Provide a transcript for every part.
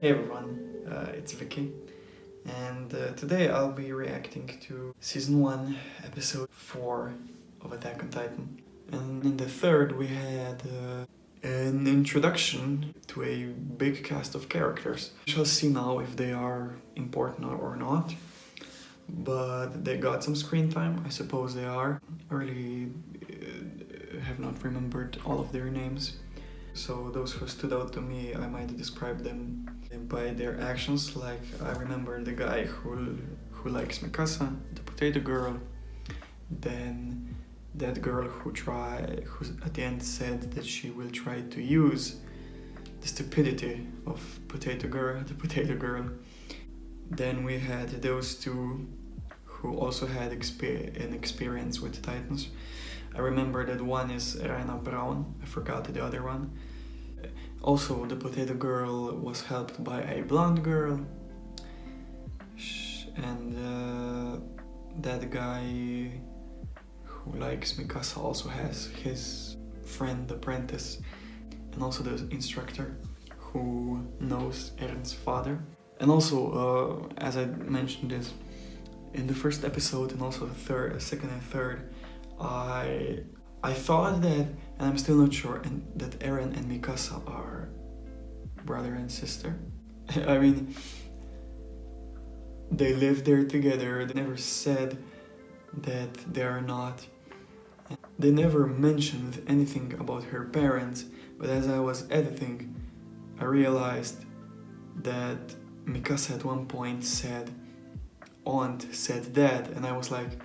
Hey everyone, it's Vikky, and today I'll be reacting to Season 1, Episode 4 of Attack on Titan. And in the third we had an introduction to a big cast of characters. We shall see now if they are important or not, but they got some screen time, I suppose they are. I really have not remembered all of their names. So those who stood out to me, I might describe them by their actions. Like, I remember the guy who likes Mikasa, the potato girl. Then that girl who at the end said that she will try to use the stupidity of the potato girl. Then we had those two who also had an experience with Titans. I remember that one is Raina Brown, I forgot the other one. Also, the potato girl was helped by a blonde girl. And that guy who likes Mikasa also has his friend, apprentice, and also the instructor who knows Eren's father. And also, as I mentioned this, in the first episode and also the second and third, I thought that, and I'm still not sure, that Eren and Mikasa are brother and sister. I mean, they live there together. They never said that they are not. They never mentioned anything about her parents, but as I was editing, I realized that Mikasa at one point said, "Aunt said that," and I was like,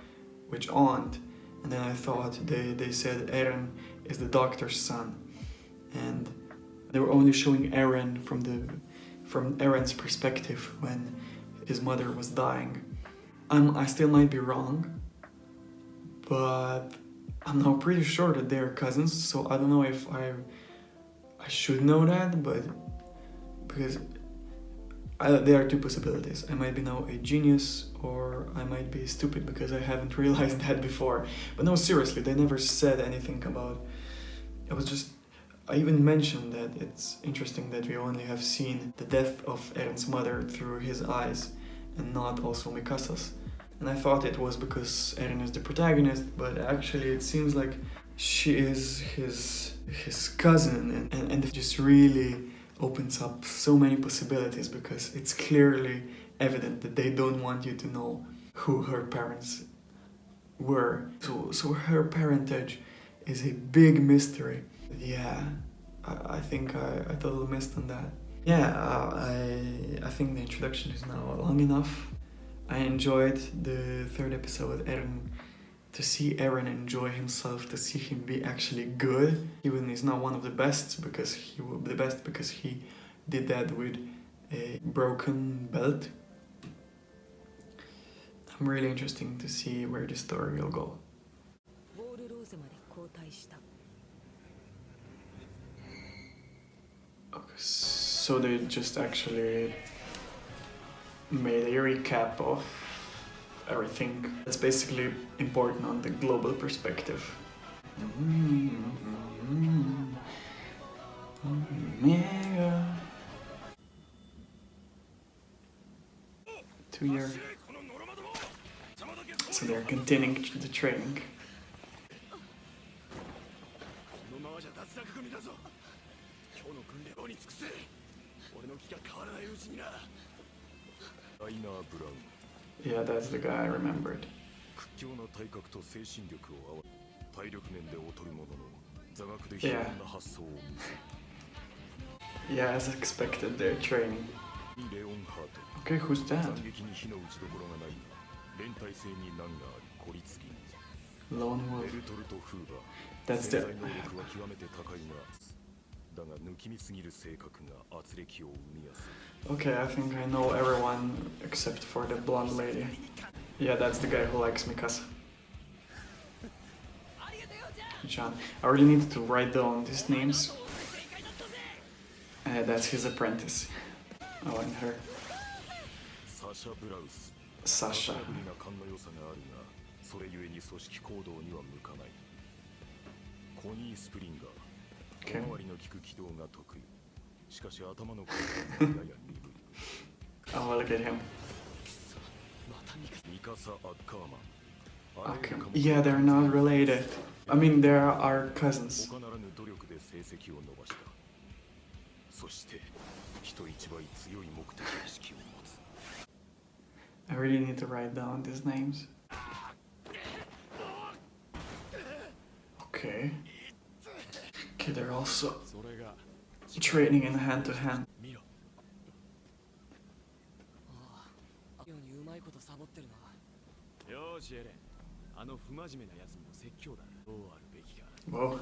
which aunt? And then I thought they said Eren is the doctor's son, and they were only showing Eren from Eren's perspective when his mother was dying. I still might be wrong, but I'm now pretty sure that they're cousins. So I don't know if I should know that, but because there are two possibilities. I might be now a genius, or I might be stupid because I haven't realized that before. But no, seriously, they never said anything about... I even mentioned that it's interesting that we only have seen the death of Eren's mother through his eyes and not also Mikasa's. And I thought it was because Eren is the protagonist, but actually it seems like she is his cousin, and it just really opens up so many possibilities because it's clearly evident that they don't want you to know who her parents were. So her parentage is a big mystery. Yeah, I think I totally missed on that. Yeah, I think the introduction is now long enough. I enjoyed the third episode, to see Eren enjoy himself, to see him be actually good. Even he's not one of the best because he did that with a broken belt. I'm really interested to see where the story will go. Okay, so they just actually made a recap of everything that's basically important on the global perspective. Yeah. 2 year. So they're continuing the training. Yeah, that's the guy I remembered. Yeah. Yeah, as expected, they're training. Okay, who's that? Lone Wolf. That's the... Okay, I think I know everyone except for the blonde lady. Yeah, that's the guy who likes Mikasa. John. I really need to write down these names. That's his apprentice. Oh, and her. Sasha. Okay. Oh, look at him. Okay. Yeah, they're not related. I mean, they are cousins. I really need to write down these names. Okay. Okay, they're also training in hand to hand. Whoa.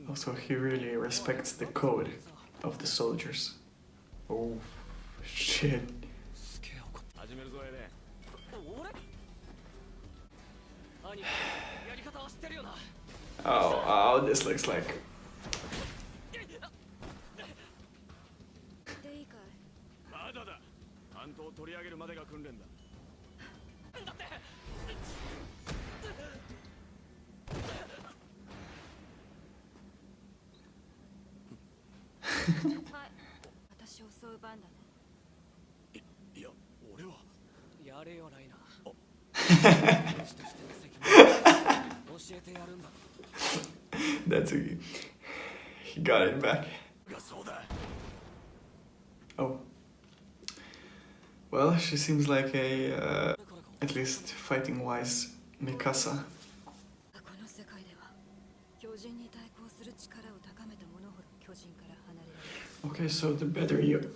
Also, he really respects the code of the soldiers. Oh, shit. Oh, this looks like... That's he got it back. Oh. Well, she seems like a, at least fighting-wise, Mikasa. Okay, so the better you...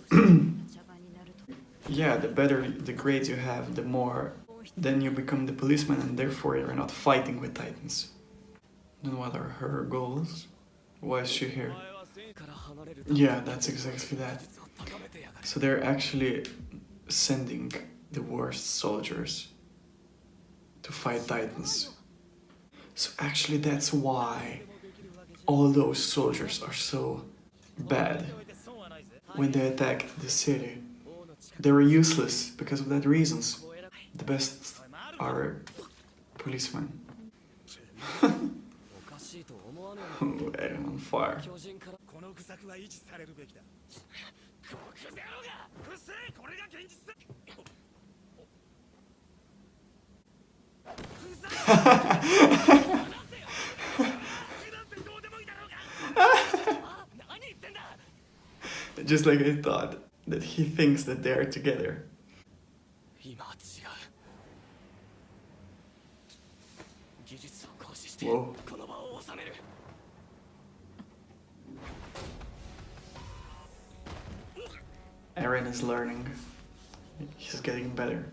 yeah, the better the grades you have, the more... then you become the policeman and therefore you're not fighting with titans. Then what are her goals? Why is she here? Yeah, that's exactly that. So they're actually sending the worst soldiers to fight titans. So actually that's why all those soldiers are so bad. When they attacked the city, they were useless because of that reasons. The best are policemen. On fire. Just like I thought, that he thinks that they are together. Whoa. Eren is learning. He's getting better.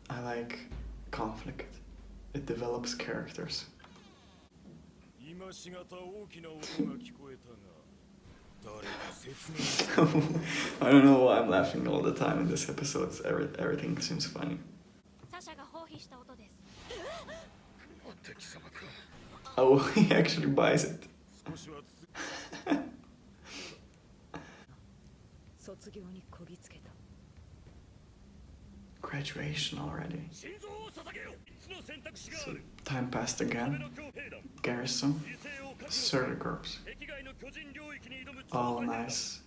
I like conflict. It develops characters. I don't know why I'm laughing all the time in this episode. Everything seems funny. Oh, he actually buys it. Graduation already. So, time passed again. Garrison. Survey Corps. Oh, nice.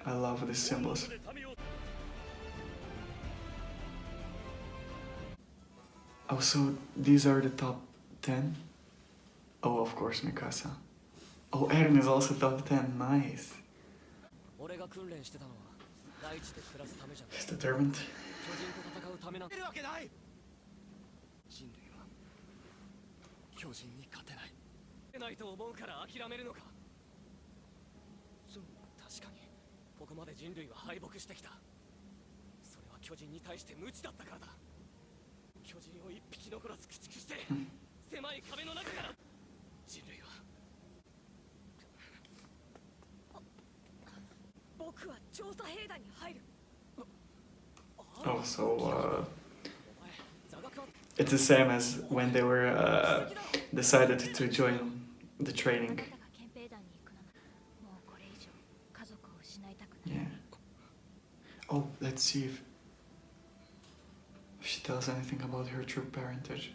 I love these symbols. Oh, so these are the top 10? Oh, of course, Mikasa. Oh, Eren is also top 10. Nice. He's determined. Oh, so it's the same as when they were decided to join the training. Yeah. Oh, let's see if she tells anything about her true parentage.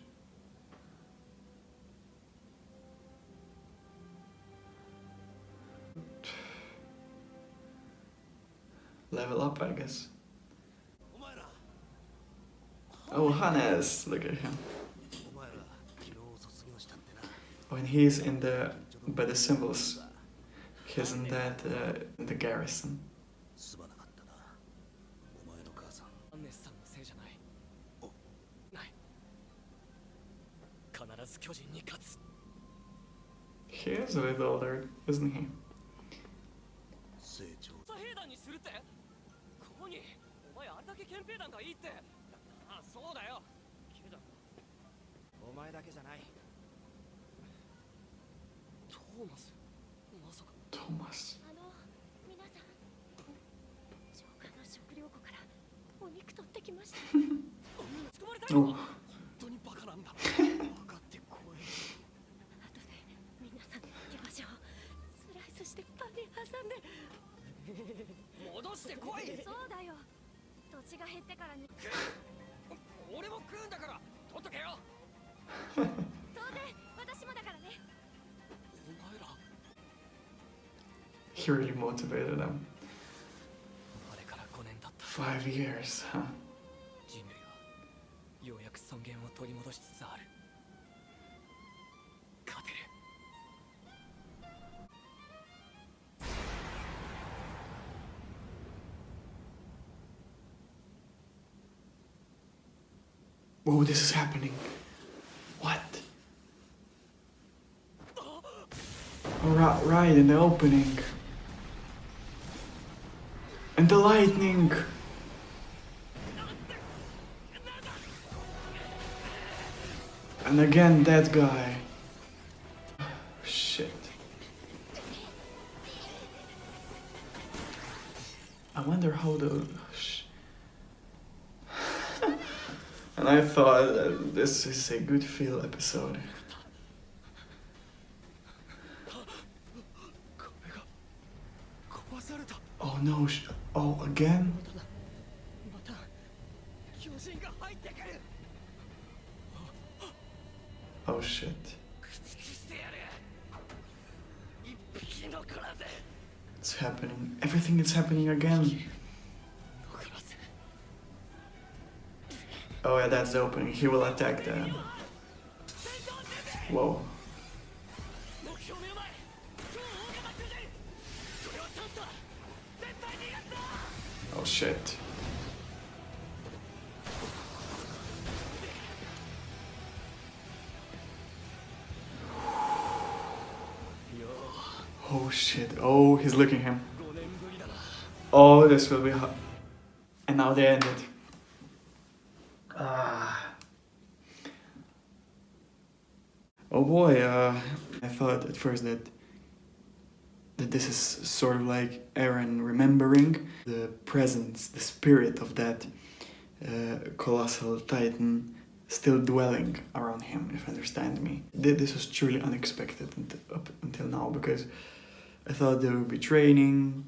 level up, I guess. Oh, Hannes, look at him. When he's in the, by the symbols, he's in that, in the garrison. He is a bit older, isn't he? Thomas. Oh. He really motivated them. 5 years, huh? Whoa, this is happening. What? Right in the opening. And the lightning. And again, that guy. Shit. I wonder how the... And I thought this is a good feel episode. Oh no, oh again? Oh shit. It's happening. Everything is happening again. Oh yeah, that's the opening. He will attack them. Whoa. Oh shit. Oh shit. Oh, he's looking at him. Oh, this will be hot. And now they end it. Oh boy, I thought at first that this is sort of like Eren remembering the presence, the spirit of that colossal titan still dwelling around him, if you understand me. This was truly unexpected up until now, because I thought they would be training,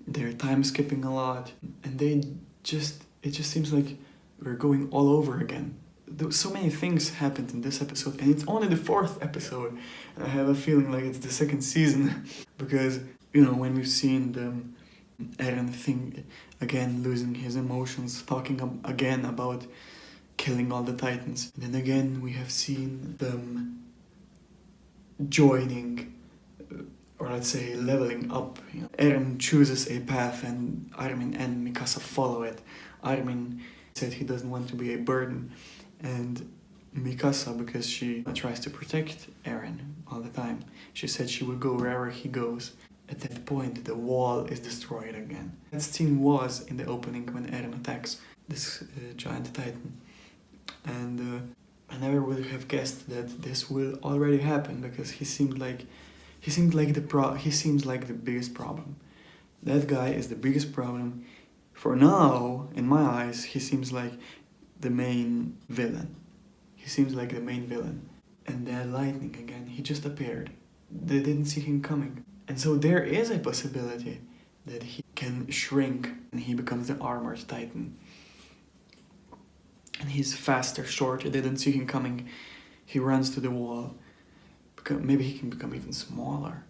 they're time skipping a lot, and it just seems like we're going all over again. So many things happened in this episode, and it's only the 4th episode, and I have a feeling like it's the 2nd season, because, you know, when we've seen Eren thing again, losing his emotions, talking again about killing all the titans, and then again we have seen them joining, or let's say leveling up. You know, Eren chooses a path and Armin and Mikasa follow it. Armin said he doesn't want to be a burden, and Mikasa, because she tries to protect Eren all the time, she said she will go wherever he goes. At that point, the wall is destroyed again. That scene was in the opening when Eren attacks this giant titan, and I never would have guessed that this will already happen, because he seems like the biggest problem. That guy is the biggest problem. For now, in my eyes, he seems like the main villain. And that lightning again, he just appeared. They didn't see him coming. And so there is a possibility that he can shrink and he becomes the armored titan. And he's faster, shorter, they didn't see him coming. He runs to the wall. Maybe he can become even smaller.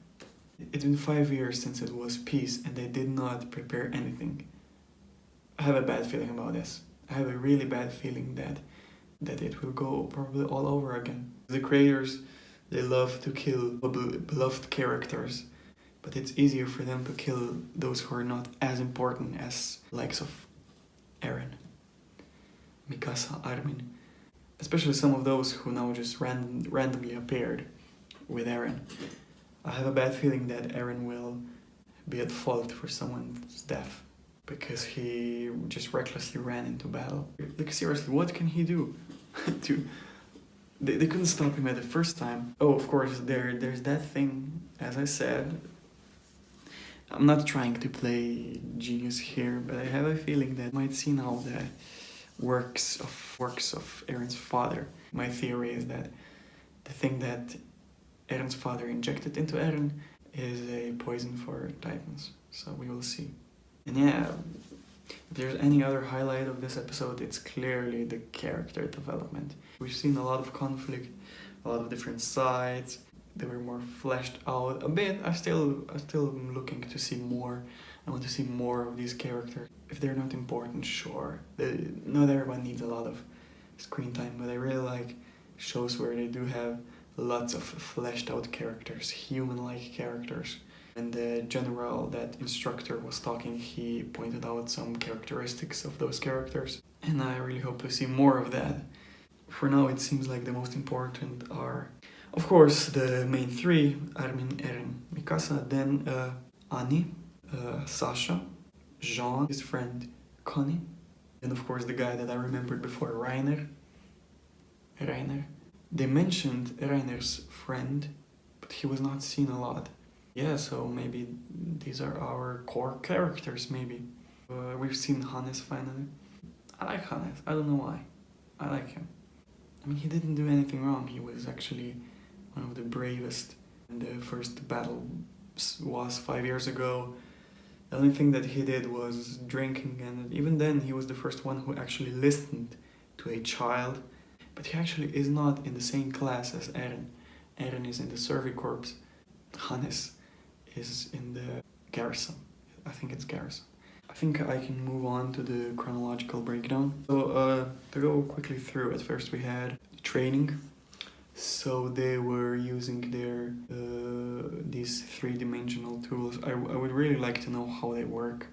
It's been 5 years since it was peace, and they did not prepare anything. I have a bad feeling about this. I have a really bad feeling that it will go probably all over again. The creators, they love to kill beloved characters, but it's easier for them to kill those who are not as important as likes of Eren, Mikasa, Armin, especially some of those who now just randomly appeared with Eren. I have a bad feeling that Eren will be at fault for someone's death because he just recklessly ran into battle. Like seriously, what can he do? They couldn't stop him at the first time. Oh, of course, there's that thing, as I said. I'm not trying to play genius here, but I have a feeling that you might see now the works of Eren's father. My theory is that the thing that Eren's father injected into Eren is a poison for Titans. So we will see. And yeah, if there's any other highlight of this episode, it's clearly the character development. We've seen a lot of conflict, a lot of different sides. They were more fleshed out a bit. I still am looking to see more. I want to see more of these characters. If they're not important, sure. Not everyone needs a lot of screen time, but I really like shows where they do have lots of fleshed out characters, human-like characters. And the general, that instructor was talking, he pointed out some characteristics of those characters. And I really hope to see more of that. For now, it seems like the most important are, of course, the main three, Armin, Eren, Mikasa, then Annie, Sasha, Jean, his friend Connie, and of course the guy that I remembered before, Reiner. They mentioned Reiner's friend, but he was not seen a lot. Yeah, so maybe these are our core characters, maybe. We've seen Hannes finally. I like Hannes, I don't know why. I like him. I mean, he didn't do anything wrong. He was actually one of the bravest. And the first battle was 5 years ago. The only thing that he did was drinking, and even then he was the first one who actually listened to a child. But he actually is not in the same class as Eren. Eren is in the Survey Corps. Hannes is in the garrison. I think it's garrison. I think I can move on to the chronological breakdown. So to go quickly through, at first we had training. So they were using their these three-dimensional tools. I would really like to know how they work.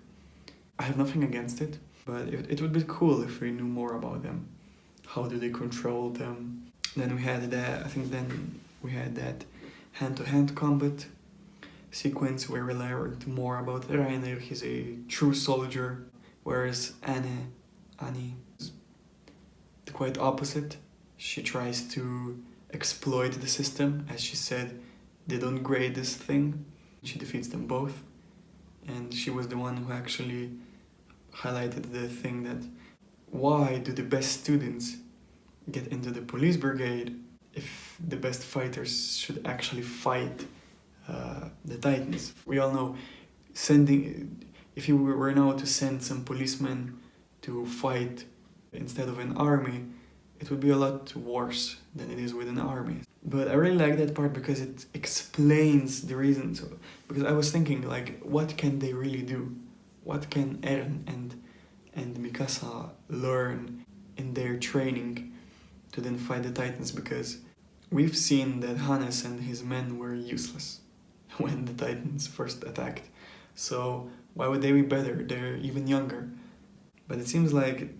I have nothing against it, but it would be cool if we knew more about them. How do they control them? Then we had that. I think then we had that hand-to-hand combat sequence where we learned more about Reiner. He's a true soldier, whereas Annie is the quite opposite. She tries to exploit the system. As she said, they don't grade this thing. She defeats them both. And she was the one who actually highlighted the thing that why do the best students get into the police brigade if the best fighters should actually fight the Titans? We all know if you were now to send some policemen to fight instead of an army, it would be a lot worse than it is with an army. But I really like that part because it explains the reasons. Because I was thinking, like, what can they really do? What can Eren and Mikasa learn in their training to then fight the Titans? Because we've seen that Hannes and his men were useless when the Titans first attacked. So why would they be better? They're even younger. But it seems like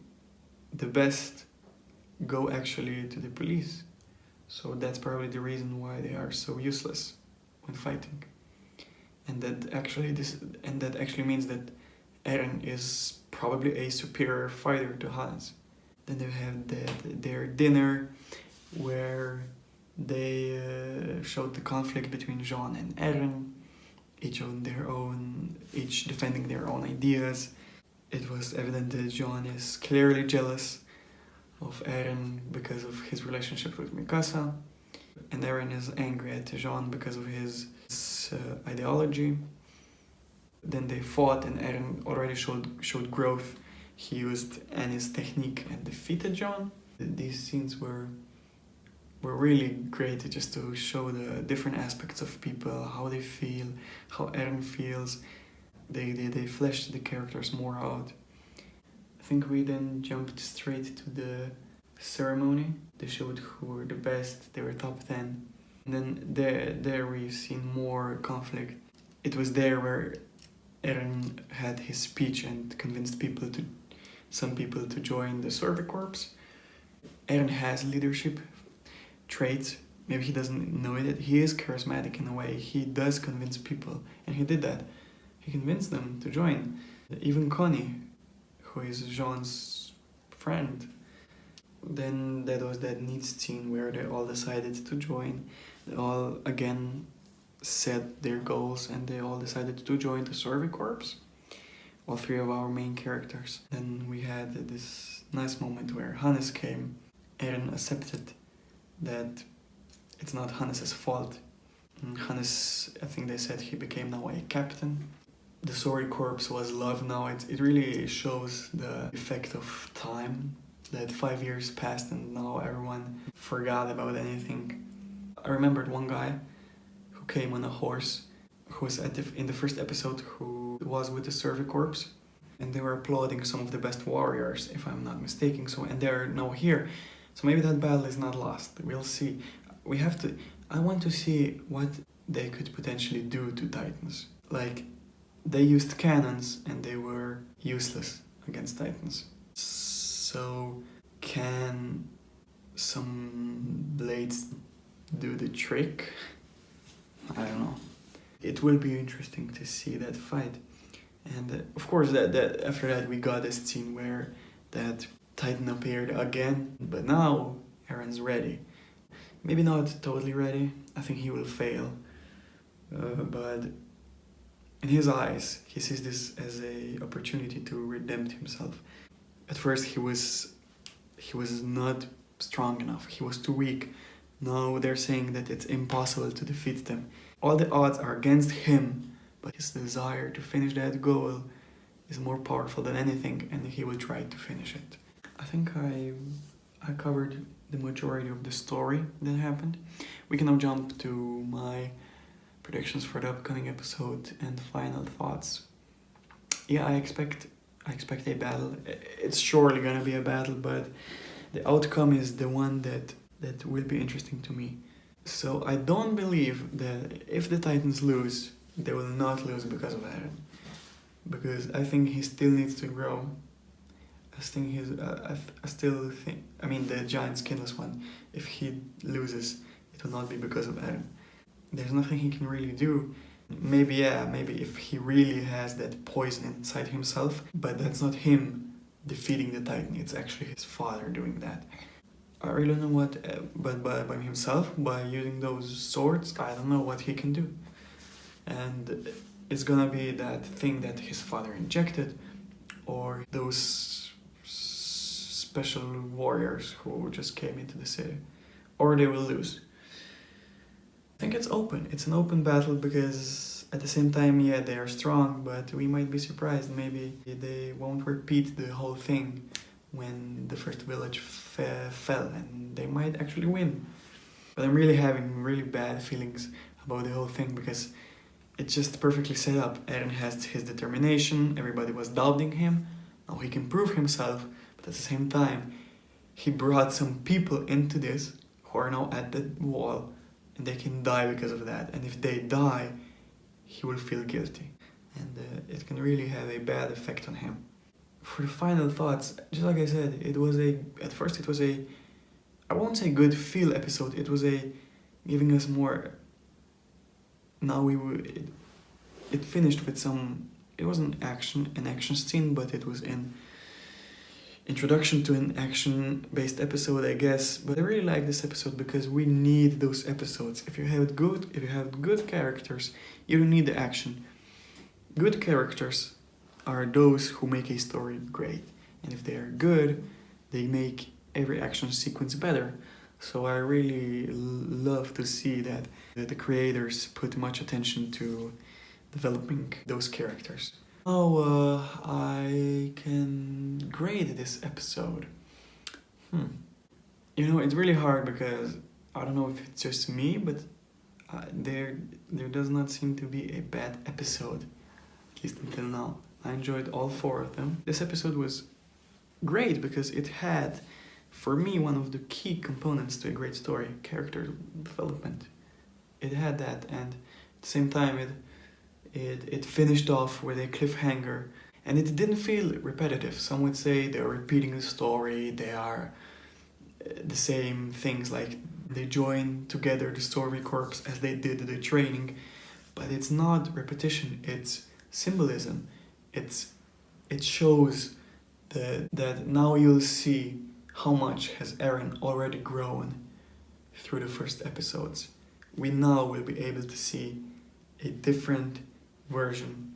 the best go actually to the police. So that's probably the reason why they are so useless when fighting. And that actually means that Eren is probably a superior fighter to Hannes. Then they have their dinner where they showed the conflict between Jean and Eren, each defending their own ideas. It was evident that Jean is clearly jealous of Eren because of his relationship with Mikasa, and Eren is angry at Jean because of his ideology. Then they fought, and Eren already showed growth. He used Annie's technique and defeated Jean. These scenes were really great just to show the different aspects of people, how they feel, how Eren feels. They fleshed the characters more out. think we then jumped straight to the ceremony. They showed who were the best, they were top 10. And then there we've seen more conflict. It was there where Eren had his speech and convinced some people to join the Survey Corps. Eren has leadership traits. Maybe he doesn't know it. He is charismatic in a way. He does convince people, and he did that. He convinced them to join. Even Connie, who is Jean's friend. Then there was that neat scene where they all decided to join. They all again set their goals and they all decided to join the Survey Corps. All three of our main characters. Then we had this nice moment where Hannes came. Eren accepted that it's not Hannes' fault. And Hannes, I think they said he became now a captain. The Survey Corps was loved now. It really shows the effect of time. That 5 years passed and now everyone forgot about anything. I remembered one guy who came on a horse, who was in the first episode, who was with the Survey Corps. And they were applauding some of the best warriors, if I'm not mistaken. And they're now here. So maybe that battle is not lost. We'll see. I want to see what they could potentially do to Titans. Like, they used cannons and they were useless against Titans. So, can some blades do the trick? I don't know. It will be interesting to see that fight. And of course, that after that we got this scene where that Titan appeared again. But now Eren's ready. Maybe not totally ready. I think he will fail. But in his eyes, he sees this as an opportunity to redeem himself. At first he was not strong enough. He was too weak. Now they're saying that it's impossible to defeat them. All the odds are against him, but his desire to finish that goal is more powerful than anything, and he will try to finish it. I think I covered the majority of the story that happened. We can now jump to my predictions for the upcoming episode and final thoughts. Yeah, I expect a battle. It's surely gonna be a battle, but the outcome is the one that will be interesting to me. So I don't believe that if the Titans lose, they will not lose because of Eren. Because I think he still needs to grow. I still think, the giant skinless one, if he loses, it will not be because of Eren. There's nothing he can really do. Maybe if he really has that poison inside himself, but that's not him defeating the Titan, it's actually his father doing that. I really don't know what, but by himself, by using those swords, I don't know what he can do. And it's gonna be that thing that his father injected, or those special warriors who just came into the city, or they will lose. I think it's open. It's an open battle because at the same time, yeah, they are strong, but we might be surprised. Maybe they won't repeat the whole thing when the first village fell, and they might actually win. But I'm really having really bad feelings about the whole thing because it's just perfectly set up. Eren has his determination, everybody was doubting him, now he can prove himself, but at the same time, he brought some people into this who are now at the wall, and they can die because of that. And if they die, he will feel guilty. And it can really have a bad effect on him. For the final thoughts, just like I said, at first it was I won't say good feel episode, it was giving us more. Now it finished with it wasn't an action scene, but it was an introduction to an action-based episode, I guess. But I really like this episode because we need those episodes. If you have good characters, you don't need the action. Good characters are those who make a story great. And if they are good, they make every action sequence better. So I really love to see that the creators put much attention to developing those characters. How I can grade this episode? It's really hard because I don't know if it's just me, but there does not seem to be a bad episode, at least until now. I enjoyed all 4 of them. This episode was great because it had, for me, one of the key components to a great story: character development. It had that, and at the same time, it finished off with a cliffhanger, and it didn't feel repetitive. Some would say they're repeating the story, they are the same things, like they join together the story corps as they did the training, but it's not repetition, it's symbolism. It shows that now you'll see how much has Eren already grown through the first episodes. We now will be able to see a different version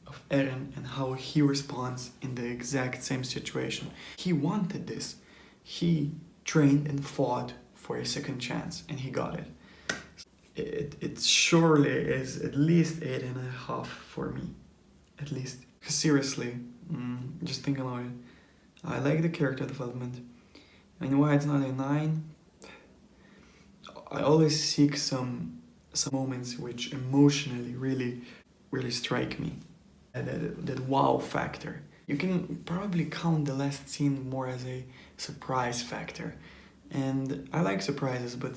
of Eren and how he responds in the exact same situation. He wanted this. He trained and fought for a second chance, and he got it. It surely is at least 8.5 for me. At least. Seriously, just think about it. I like the character development. And why it's not a 9? I always seek some moments which emotionally really strike me. That wow factor. You can probably count the last scene more as a surprise factor. And I like surprises, but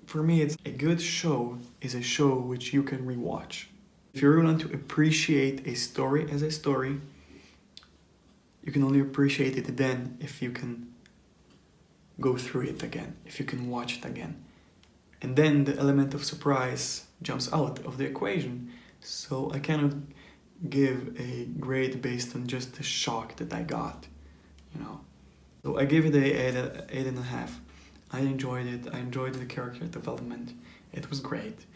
for me it's a good show is a show which you can rewatch. If you really want to appreciate a story as a story, you can only appreciate it then if you can go through it again, if you can watch it again. And then the element of surprise jumps out of the equation. So I cannot give a grade based on just the shock that I got, you know. So I give it a 8.5. I enjoyed it. I enjoyed the character development. It was great,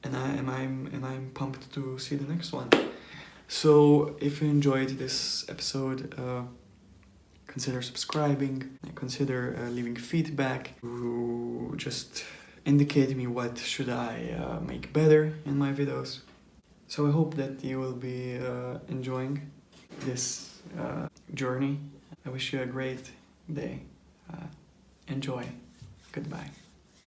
and I'm pumped to see the next one. So if you enjoyed this episode, consider subscribing. Consider leaving feedback. Just indicate me what should I make better in my videos. So I hope that you will be enjoying this journey. I wish you a great day. Enjoy. Goodbye.